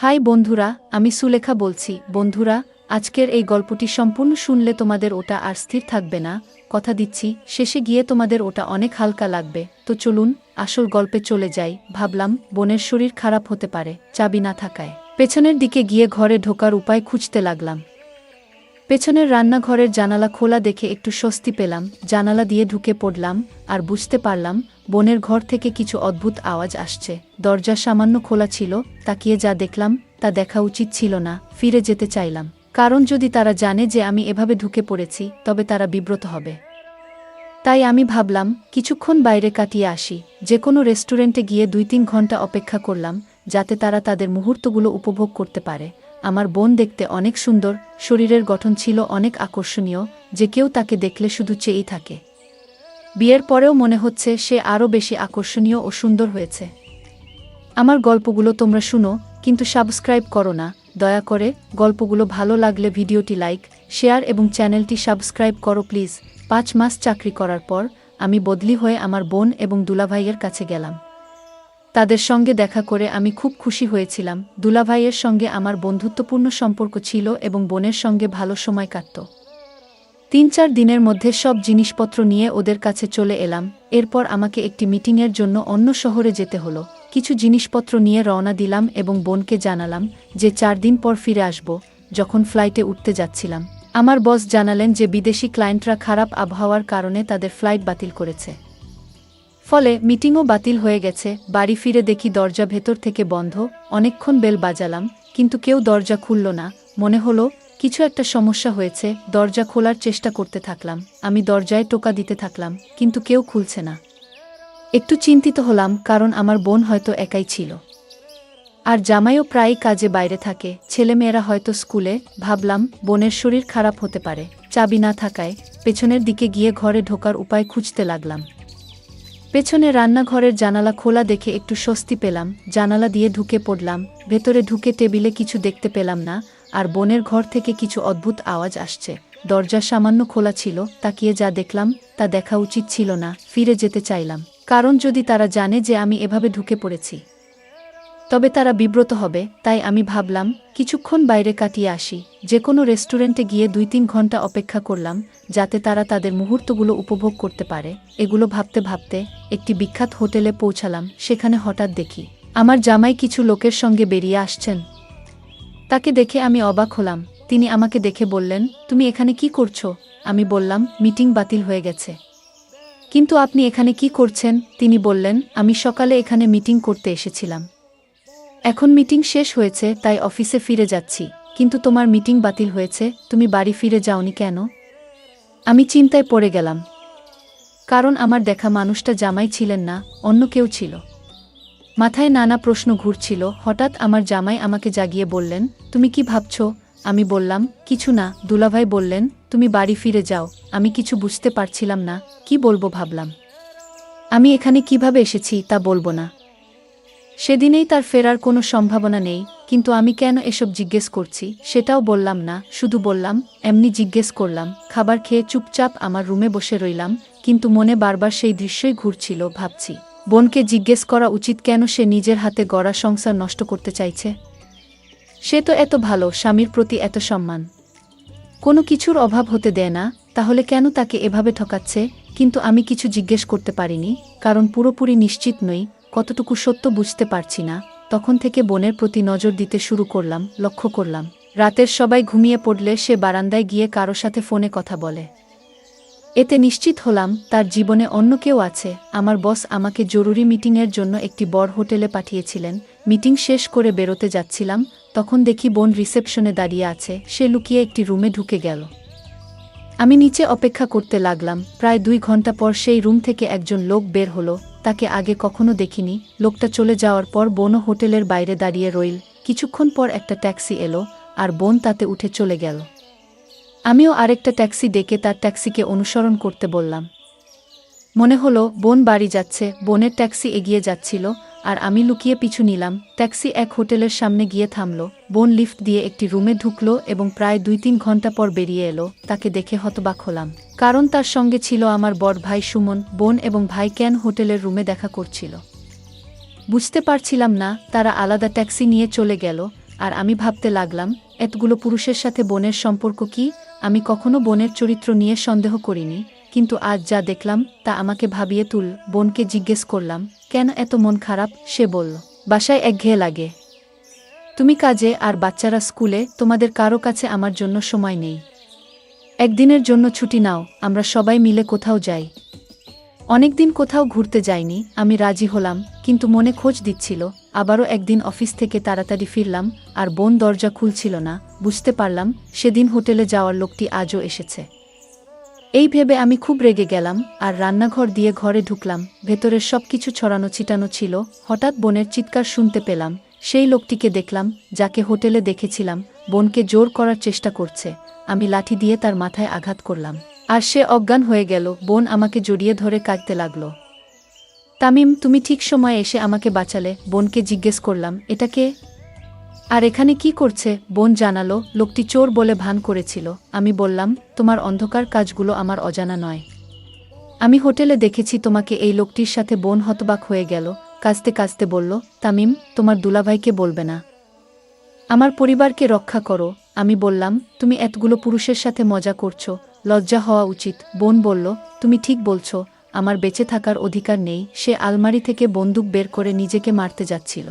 High বন্ধুরা, আমি সুলেখা বলছি। বন্ধুরা, আজকের এই গল্পটি সম্পূর্ণ শুনলে তোমাদের ওটা আর স্থির থাকবে না, কথা দিচ্ছি। শেষে গিয়ে তোমাদের ওটা অনেক হালকা লাগবে। তো চলুন আসল গল্পে চলে যাই। ভাবলাম বোনের শরীর খারাপ হতে পারে, চাবি না থাকায়। পেছনের দিকে গিয়ে ঘরে ঢোকার উপায় খুঁজতে লাগলাম। পেছনের রান্নাঘরের জানালা খোলা দেখে একটু স্বস্তি পেলাম। জানালা দিয়ে ঢুকে পড়লাম আর বুঝতে পারলাম বোনের ঘর থেকে কিছু অদ্ভুত আওয়াজ আসছে। দরজা সামান্য খোলা ছিল, তাকিয়ে যা দেখলাম তা দেখা উচিত ছিল না। ফিরে যেতে চাইলাম, কারণ যদি তারা জানে যে আমি এভাবে ঢুকে পড়েছি তবে তারা বিব্রত হবে। তাই আমি ভাবলাম কিছুক্ষণ বাইরে কাটিয়ে আসি। যে কোনো রেস্টুরেন্টে গিয়ে ২-৩ ঘন্টা অপেক্ষা করলাম, যাতে তারা তাদের মুহূর্তগুলো উপভোগ করতে পারে। আমার বোন দেখতে অনেক সুন্দর, শরীরের গঠন ছিল অনেক আকর্ষণীয়, যে কেউ তাকে দেখলে শুধু চেয়েই থাকে। বিয়ের পরেও মনে হচ্ছে সে আরও বেশি আকর্ষণীয় ও সুন্দর হয়েছে। আমার গল্পগুলো তোমরা শুনো, কিন্তু সাবস্ক্রাইব করো না দয়া করে। গল্পগুলো ভালো লাগলে ভিডিওটি লাইক, শেয়ার এবং চ্যানেলটি সাবস্ক্রাইব করো প্লিজ। ৫ মাস চাকরি করার পর আমি বদলি হয়ে আমার বোন এবং দুলাভাইয়ের কাছে গেলাম। তাদের সঙ্গে দেখা করে আমি খুব খুশি হয়েছিলাম। দুলাভাইয়ের সঙ্গে আমার বন্ধুত্বপূর্ণ সম্পর্ক ছিল এবং বোনের সঙ্গে ভালো সময় কাটত। ৩-৪ দিনের মধ্যে সব জিনিসপত্র নিয়ে ওদের কাছে চলে এলাম। এরপর আমাকে একটি মিটিংয়ের জন্য অন্য শহরে যেতে হলো। কিছু জিনিসপত্র নিয়ে রওনা দিলাম এবং বোনকে জানালাম যে ৪ দিন পর ফিরে আসব। যখন ফ্লাইটে উঠতে যাচ্ছিলাম, আমার বস জানালেন যে বিদেশি ক্লায়েন্টরা খারাপ আবহাওয়ার কারণে তাদের ফ্লাইট বাতিল করেছে। ফলে মিটিংও বাতিল হয়ে গেছে। বাড়ি ফিরে দেখি দরজা ভেতর থেকে বন্ধ। অনেকক্ষণ বেল বাজালাম, কিন্তু কেউ দরজা খুলল না। মনে হলো কিছু একটা সমস্যা হয়েছে। দরজা খোলার চেষ্টা করতে থাকলাম। আমি দরজায় টোকা দিতে থাকলাম, কিন্তু কেউ খুলছে না। একটু চিন্তিত হলাম, কারণ আমার বোন হয়তো একাই ছিল, আর জামাইও প্রায়ই কাজে বাইরে থাকে, ছেলেমেয়েরা হয়তো স্কুলে। ভাবলাম বোনের শরীর খারাপ হতে পারে। চাবি না থাকায় পেছনের দিকে গিয়ে ঘরে ঢোকার উপায় খুঁজতে লাগলাম। পেছনে রান্নাঘরের জানালা খোলা দেখে একটু স্বস্তি পেলাম। জানালা দিয়ে ঢুকে পড়লাম। ভেতরে ঢুকে টেবিলে কিছু দেখতে পেলাম না, আর বোনের ঘর থেকে কিছু অদ্ভুত আওয়াজ আসছে। দরজা সামান্য খোলা ছিল, তাকিয়ে যা দেখলাম তা দেখা উচিত ছিল না। ফিরে যেতে চাইলাম, কারণ যদি তারা জানে যে আমি এভাবে ঢুকে পড়েছি তবে তারা বিব্রত হবে। তাই আমি ভাবলাম কিছুক্ষণ বাইরে কাটিয়ে আসি। যে কোনো রেস্টুরেন্টে গিয়ে ২-৩ ঘন্টা অপেক্ষা করলাম, যাতে তারা তাদের মুহূর্তগুলো উপভোগ করতে পারে। এগুলো ভাবতে ভাবতে একটি বিখ্যাত হোটেলে পৌঁছালাম। সেখানে হঠাৎ দেখি আমার জামাই কিছু লোকের সঙ্গে বেরিয়ে আসছেন। তাকে দেখে আমি অবাক হলাম। তিনি আমাকে দেখে বললেন, তুমি এখানে কি করছো? আমি বললাম, মিটিং বাতিল হয়ে গেছে। কিন্তু আপনি এখানে কি করছেন? তিনি বললেন, আমি সকালে এখানে মিটিং করতে এসেছিলাম। এখন মিটিং শেষ হয়েছে, তাই অফিসে ফিরে যাচ্ছি। কিন্তু তোমার মিটিং বাতিল হয়েছে, তুমি বাড়ি ফিরে যাওনি কেন? আমি চিন্তায় পড়ে গেলাম, কারণ আমার দেখা মানুষটা জামাই ছিলেন না, অন্য কেউ ছিল। মাথায় নানা প্রশ্ন ঘুরছিল। হঠাৎ আমার জামাই আমাকে জাগিয়ে বললেন, তুমি কি ভাবছো? আমি বললাম, কিছু না। দুলাভাই বললেন, তুমি বাড়ি ফিরে যাও। আমি কিছু বুঝতে পারছিলাম না, কি বলবো ভাবলাম। আমি এখানে কিভাবে এসেছি তা বলবো না। সেদিনেই তার ফেরার কোনো সম্ভাবনা নেই, কিন্তু আমি কেন এসব জিজ্ঞেস করছি সেটাও বললাম না। শুধু বললাম, এমনি জিজ্ঞেস করলাম। খাবার খেয়ে চুপচাপ আমার রুমে বসে রইলাম, কিন্তু মনে বারবার সেই দৃশ্যই ঘুরছিল। ভাবছি, বোনকে জিজ্ঞেস করা উচিত কেন সে নিজের হাতে গড়া সংসার নষ্ট করতে চাইছে। সে তো এত ভালো, স্বামীর প্রতি এত সম্মান, কোনো কিছুর অভাব হতে দেয় না, তাহলে কেন তাকে এভাবে ঠকাচ্ছে? কিন্তু আমি কিছু জিজ্ঞেস করতে পারিনি, কারণ পুরোপুরি নিশ্চিত নই কতটুকু সত্য বুঝতে পারছি না। তখন থেকে বোনের প্রতি নজর দিতে শুরু করলাম। লক্ষ্য করলাম রাতের সবাই ঘুমিয়ে পড়লে সে বারান্দায় গিয়ে কারো সাথে ফোনে কথা বলে। এতে নিশ্চিত হলাম তার জীবনে অন্য কেউ আছে। আমার বস আমাকে জরুরি মিটিংয়ের জন্য একটি বড় হোটেলে পাঠিয়েছিলেন। মিটিং শেষ করে বেরোতে যাচ্ছিলাম, তখন দেখি বোন রিসেপশনে দাঁড়িয়ে আছে। সে লুকিয়ে একটি রুমে ঢুকে গেল। আমি নিচে অপেক্ষা করতে লাগলাম। প্রায় ২ ঘন্টা পর সেই রুম থেকে একজন লোক বের হলো। তাকে আগে কখনো দেখিনি। লোকটা চলে যাওয়ার পর বোনও হোটেলের বাইরে দাঁড়িয়ে রইল। কিছুক্ষণ পর একটা ট্যাক্সি এলো, আর বোন তাতে উঠে চলে গেল। আমিও আরেকটা ট্যাক্সি ডেকে তার ট্যাক্সিকে অনুসরণ করতে বললাম। মনে হলো বোন বাড়ি যাচ্ছে। বোনের ট্যাক্সি এগিয়ে যাচ্ছিল, আর আমি লুকিয়ে পিছু নিলাম। ট্যাক্সি এক হোটেলের সামনে গিয়ে থামল। বোন লিফট দিয়ে একটি রুমে ঢুকলো এবং প্রায় ২-৩ ঘন্টা পর বেরিয়ে এলো। তাকে দেখে হতবাক হলাম, কারণ তার সঙ্গে ছিল আমার বড় ভাই সুমন। বোন এবং ভাই কেন হোটেলের রুমে দেখা করছিল বুঝতে পারছিলাম না। তারা আলাদা ট্যাক্সি নিয়ে চলে গেল। আর আমি ভাবতে লাগলাম, এতগুলো পুরুষের সাথে বোনের সম্পর্ক কি? আমি কখনো বোনের চরিত্র নিয়ে সন্দেহ করিনি, কিন্তু আজ যা দেখলাম তা আমাকে ভাবিয়ে তুল। বোনকে জিজ্ঞেস করলাম, কেন এত মন খারাপ? সে বলল, বাসায় একঘেয়ে লাগে। তুমি কাজে আর বাচ্চারা স্কুলে, তোমাদের কারো কাছে আমার জন্য সময় নেই। একদিনের জন্য ছুটি নাও, আমরা সবাই মিলে কোথাও যাই। অনেকদিন কোথাও ঘুরতে যাইনি। আমি রাজি হলাম, কিন্তু মনে খোঁজ দিচ্ছিল। আবারও একদিন অফিস থেকে তাড়াতাড়ি ফিরলাম, আর বোন দরজা খুলছিল না। বুঝতে পারলাম সেদিন হোটেলে যাওয়ার লোকটি আজও এসেছে। এই ভেবে আমি খুব রেগে গেলাম, আর রান্নাঘর দিয়ে ঘরে ঢুকলাম। ভেতরের সব কিছু ছড়ানো ছিটানো ছিল। হঠাৎ বোনের চিৎকার শুনতে পেলাম। সেই লোকটিকে দেখলাম, যাকে হোটেলে দেখেছিলাম। বোনকে জোর করার চেষ্টা করছে। আমি লাঠি দিয়ে তার মাথায় আঘাত করলাম, আর সে অজ্ঞান হয়ে গেল। বোন আমাকে জড়িয়ে ধরে কাঁদতে লাগল। তামিম, তুমি ঠিক সময়ে এসে আমাকে বাঁচালে। বোনকে জিজ্ঞেস করলাম, এটা কে? আর এখানে কি করছে? বোন জানালো, লোকটি চোর বলে ভান করেছিল। আমি বললাম, তোমার অন্ধকার কাজগুলো আমার অজানা নয়। আমি হোটেলে দেখেছি তোমাকে এই লোকটির সাথে। বোন হতবাক হয়ে গেল, কাঁদতে কাঁদতে বলল, তামিম, তোমার দুলাভাইকে বলবে না। আমার পরিবারকে রক্ষা করো। আমি বললাম, তুমি এতগুলো পুরুষের সাথে মজা করছো, লজ্জা হওয়া উচিত। বোন বলল, তুমি ঠিক বলছো, আমার বেঁচে থাকার অধিকার নেই। সে আলমারি থেকে বন্দুক বের করে নিজেকে মারতে যাচ্ছিল,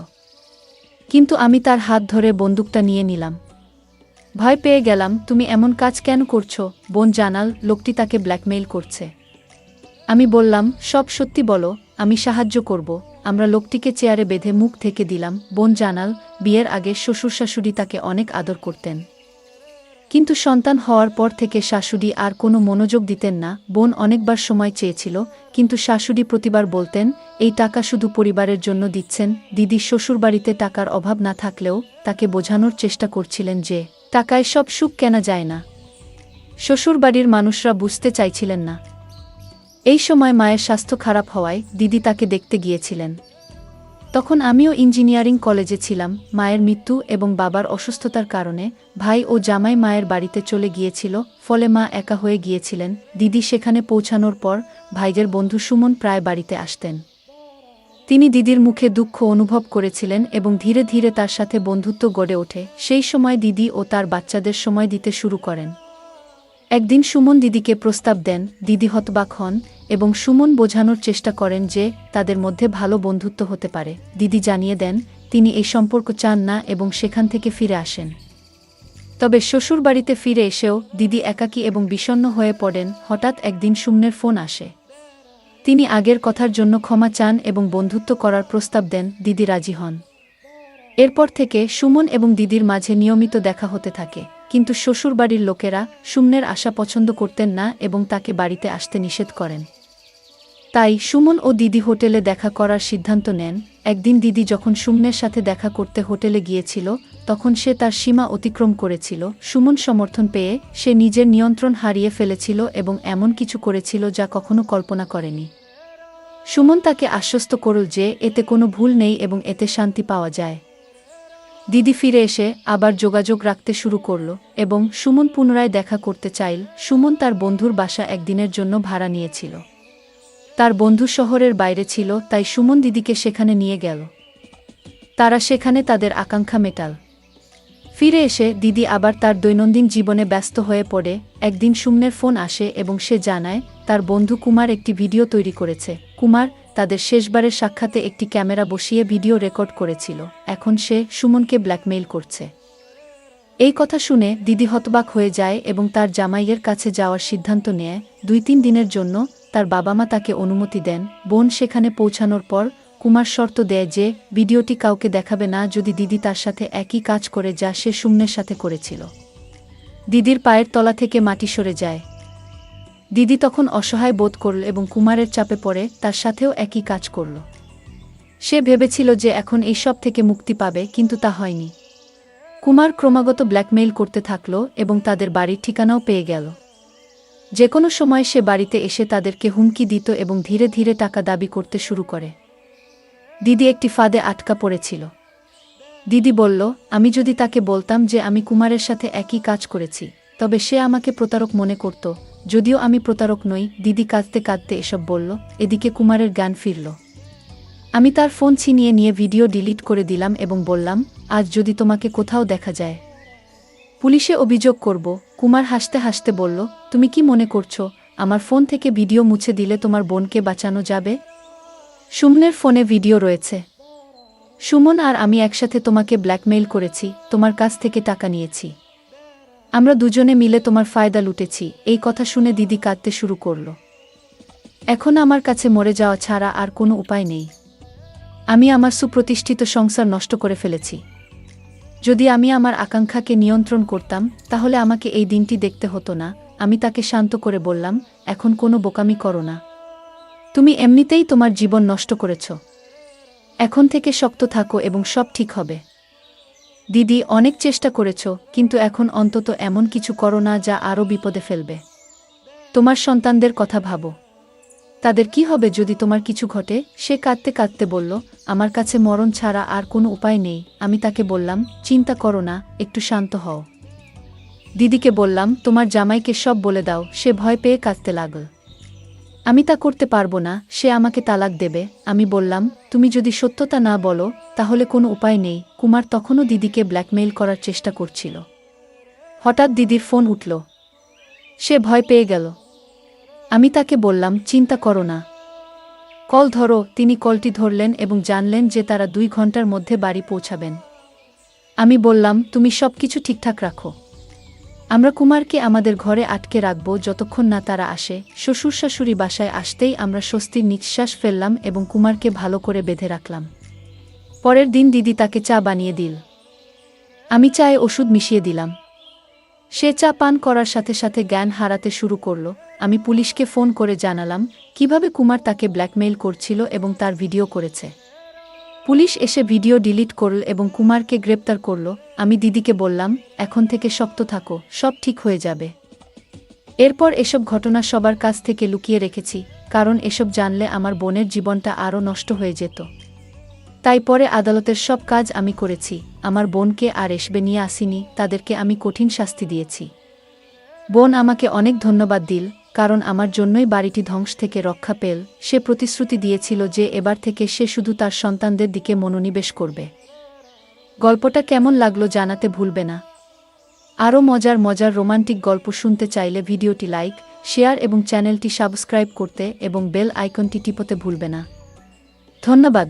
কিন্তু আমি তার হাত ধরে বন্দুকটা নিয়ে নিলাম। ভয় পেয়ে গেলাম। তুমি এমন কাজ কেন করছো? বোন জানাল, লোকটি তাকে ব্ল্যাকমেইল করছে। আমি বললাম, সব সত্যি বলো, আমি সাহায্য করব। আমরা লোকটিকে চেয়ারে বেঁধে মুখ থেকে দিলাম। বোন জানাল, বিয়ের আগে শ্বশুর শাশুড়ি তাকে অনেক আদর করতেন, কিন্তু সন্তান হওয়ার পর থেকে শাশুড়ি আর কোনো মনোযোগ দিতেন না। বোন অনেকবার সময় চেয়েছিল, কিন্তু শাশুড়ি প্রতিবার বলতেন, এই টাকা শুধু পরিবারের জন্য দিচ্ছেন। দিদি শ্বশুরবাড়িতে টাকার অভাব না থাকলেও তাকে বোঝানোর চেষ্টা করছিলেন যে টাকায় সব সুখ কেনা যায় না। শ্বশুরবাড়ির মানুষরা বুঝতে চাইছিলেন না। এই সময় মায়ের স্বাস্থ্য খারাপ হওয়ায় দিদি তাকে দেখতে গিয়েছিলেন। তখন আমিও ইঞ্জিনিয়ারিং কলেজে ছিলাম। মায়ের মৃত্যু এবং বাবার অসুস্থতার কারণে ভাই ও জামাই মায়ের বাড়িতে চলে গিয়েছিল, ফলে মা একা হয়ে গিয়েছিলেন। দিদি সেখানে পৌঁছানোর পর ভাইদের বন্ধু সুমন প্রায় বাড়িতে আসতেন। তিনি দিদির মুখে দুঃখ অনুভব করেছিলেন এবং ধীরে ধীরে তার সাথে বন্ধুত্ব গড়ে ওঠে। সেই সময় দিদি ও তার বাচ্চাদের সময় দিতে শুরু করেন। একদিন সুমন দিদিকে প্রস্তাব দেন। দিদি হতবাক হন এবং সুমন বোঝানোর চেষ্টা করেন যে তাদের মধ্যে ভালো বন্ধুত্ব হতে পারে। দিদি জানিয়ে দেন তিনি এই সম্পর্ক চান না এবং সেখান থেকে ফিরে আসেন। তবে শ্বশুরবাড়িতে ফিরে এসেও দিদি একাকী এবং বিষণ্ণ হয়ে পড়েন। হঠাৎ একদিন সুমনের ফোন আসে। তিনি আগের কথার জন্য ক্ষমা চান এবং বন্ধুত্ব করার প্রস্তাব দেন। দিদি রাজি হন। এরপর থেকে সুমন এবং দিদির মাঝে নিয়মিত দেখা হতে থাকে, কিন্তু শ্বশুরবাড়ির লোকেরা সুমনের আশা পছন্দ করতেন না এবং তাকে বাড়িতে আসতে নিষেধ করেন। তাই সুমন ও দিদি হোটেলে দেখা করার সিদ্ধান্ত নেন। একদিন দিদি যখন সুমনের সাথে দেখা করতে হোটেলে গিয়েছিল, তখন সে তার সীমা অতিক্রম করেছিল। সুমন সমর্থন পেয়ে সে নিজের নিয়ন্ত্রণ হারিয়ে ফেলেছিল এবং এমন কিছু করেছিল যা কখনো কল্পনা করেনি। সুমন তাকে আশ্বস্ত করল যে এতে কোনো ভুল নেই এবং এতে শান্তি পাওয়া যায়। দিদি ফিরে এসে আবার যোগাযোগ রাখতে শুরু করল এবং সুমন পুনরায় দেখা করতে চাইল। সুমন তার বন্ধুর বাসা একদিনের জন্য ভাড়া নিয়েছিল। তার বন্ধু শহরের বাইরে ছিল, তাই সুমন দিদিকে সেখানে নিয়ে গেল। তারা সেখানে তাদের আকাঙ্ক্ষা মেটাল। ফিরে এসে দিদি আবার তার দৈনন্দিন জীবনে ব্যস্ত হয়ে পড়ে। একদিন সুমনের ফোন আসে এবং সে জানায় তার বন্ধু কুমার একটি ভিডিও তৈরি করেছে। কুমার তাদের শেষবারের সাক্ষাতে একটি ক্যামেরা বসিয়ে ভিডিও রেকর্ড করেছিল। এখন সে সুমনকে ব্ল্যাকমেইল করছে। এই কথা শুনে দিদি হতবাক হয়ে যায় এবং তার জামাইয়ের কাছে যাওয়ার সিদ্ধান্ত নেয়। 2-3 দিনের জন্য তার বাবা মা তাকে অনুমতি দেন। বোন সেখানে পৌঁছানোর পর কুমার শর্ত দেয় যে ভিডিওটি কাউকে দেখাবে না যদি দিদি তার সাথে একই কাজ করে যা সে সুমনের সাথে করেছিল। দিদির পায়ের তলা থেকে মাটি সরে যায়। দিদি তখন অসহায় বোধ করল এবং কুমারের চাপে পড়ে তার সাথেও একই কাজ করল। সে ভেবেছিল যে এখন এই সব থেকে মুক্তি পাবে, কিন্তু তা হয়নি। কুমার ক্রমাগত ব্ল্যাকমেইল করতে থাকল এবং তাদের বাড়ির ঠিকানাও পেয়ে গেল। যে কোনো সময় সে বাড়িতে এসে তাদেরকে হুমকি দিত এবং ধীরে ধীরে টাকা দাবি করতে শুরু করে। দিদি একটি ফাঁদে আটকা পড়েছিল। দিদি বলল, আমি যদি তাকে বলতাম যে আমি কুমারের সাথে একই কাজ করেছি, তবে সে আমাকে প্রতারক মনে করত। যদিও আমি প্রতারক নই। দিদি কাঁদতে কাঁদতে এসব বলল। এদিকে কুমারের জ্ঞান ফিরল। আমি তার ফোন ছিনিয়ে নিয়ে ভিডিও ডিলিট করে দিলাম এবং বললাম, আজ যদি তোমাকে কোথাও দেখা যায় পুলিশে অভিযোগ করব। কুমার হাসতে হাসতে বলল, তুমি কি মনে করছো আমার ফোন থেকে ভিডিও মুছে দিলে তোমার বোনকে বাঁচানো যাবে? সুমনের ফোনে ভিডিও রয়েছে। সুমন আর আমি একসাথে তোমাকে ব্ল্যাকমেইল করেছি, তোমার কাছ থেকে টাকা নিয়েছি। আমরা দুজনে মিলে তোমার ফায়দা লুটেছি। এই কথা শুনে দিদি কাঁদতে শুরু করল। এখন আমার কাছে মরে যাওয়া ছাড়া আর কোনো উপায় নেই। আমি আমার সুপ্রতিষ্ঠিত সংসার নষ্ট করে ফেলেছি। যদি আমি আমার আকাঙ্ক্ষাকে নিয়ন্ত্রণ করতাম তাহলে আমাকে এই দিনটি দেখতে হতো না। আমি তাকে শান্ত করে বললাম, এখন কোনো বোকামি করো না। তুমি এমনিতেই তোমার জীবন নষ্ট করেছ। এখন থেকে শক্ত থাকো এবং সব ঠিক হবে। দিদি, অনেক চেষ্টা করেছ, কিন্তু এখন অন্তত এমন কিছু করো না যা আরও বিপদে ফেলবে। তোমার সন্তানদের কথা ভাবো। তাদের কি হবে যদি তোমার কিছু ঘটে? সে কাঁদতে কাঁদতে বলল, আমার কাছে মরণ ছাড়া আর কোনো উপায় নেই। আমি তাকে বললাম, চিন্তা করো না, একটু শান্ত হও। দিদিকে বললাম, তোমার জামাইকে সব বলে দাও। সে ভয় পেয়ে কাঁদতে লাগল। আমি তা করতে পারবো না, সে আমাকে তালাক দেবে। আমি বললাম, তুমি যদি সত্যতা না বলো তাহলে কোনো উপায় নেই। কুমার তখনও দিদিকে ব্ল্যাকমেইল করার চেষ্টা করছিল। হঠাৎ দিদির ফোন উঠল। সে ভয় পেয়ে গেল। আমি তাকে বললাম, চিন্তা করো না, কল ধরো। তিনি কলটি ধরলেন এবং জানলেন যে তারা 2 ঘন্টার মধ্যে বাড়ি পৌঁছাবেন। আমি বললাম, তুমি সব কিছু ঠিকঠাক রাখো। আমরা কুমারকে আমাদের ঘরে আটকে রাখব যতক্ষণ না তারা আসে। শ্বশুর শাশুড়ি বাসায় আসতেই আমরা স্বস্তির নিঃশ্বাস ফেললাম এবং কুমারকে ভালো করে বেঁধে রাখলাম। পরের দিন দিদি তাকে চা বানিয়ে দিল। আমি চায়ে ওষুধ মিশিয়ে দিলাম। সে চা পান করার সাথে সাথে জ্ঞান হারাতে শুরু করল। আমি পুলিশকে ফোন করে জানালাম কিভাবে কুমার তাকে ব্ল্যাকমেইল করছিল এবং তার ভিডিও করেছে। পুলিশ এসে ভিডিও ডিলিট করল এবং কুমারকে গ্রেপ্তার করল। আমি দিদিকে বললাম, এখন থেকে শক্ত থাকো, সব ঠিক হয়ে যাবে। এরপর এসব ঘটনা সবার কাছ থেকে লুকিয়ে রেখেছি, কারণ এসব জানলে আমার বোনের জীবনটা আরও নষ্ট হয়ে যেত। তাই পরে আদালতের সব কাজ আমি করেছি। আমার বোনকে আর এসবে নিয়ে আসিনি, তাদেরকে আমি কঠিন শাস্তি দিয়েছি। বোন আমাকে অনেক ধন্যবাদ দিল, কারণ আমার জন্যই বাড়িটি ধ্বংস থেকে রক্ষা পেল। সে প্রতিশ্রুতি দিয়েছিল যে এবার থেকে সে শুধু তার সন্তানদের দিকে মনোনিবেশ করবে। গল্পটা কেমন লাগলো জানাতে ভুলবে না। আরও মজার মজার রোমান্টিক গল্প শুনতে চাইলে ভিডিওটি লাইক, শেয়ার এবং চ্যানেলটি সাবস্ক্রাইব করতে এবং বেল আইকনটি টিপতে ভুলবে না। ধন্যবাদ।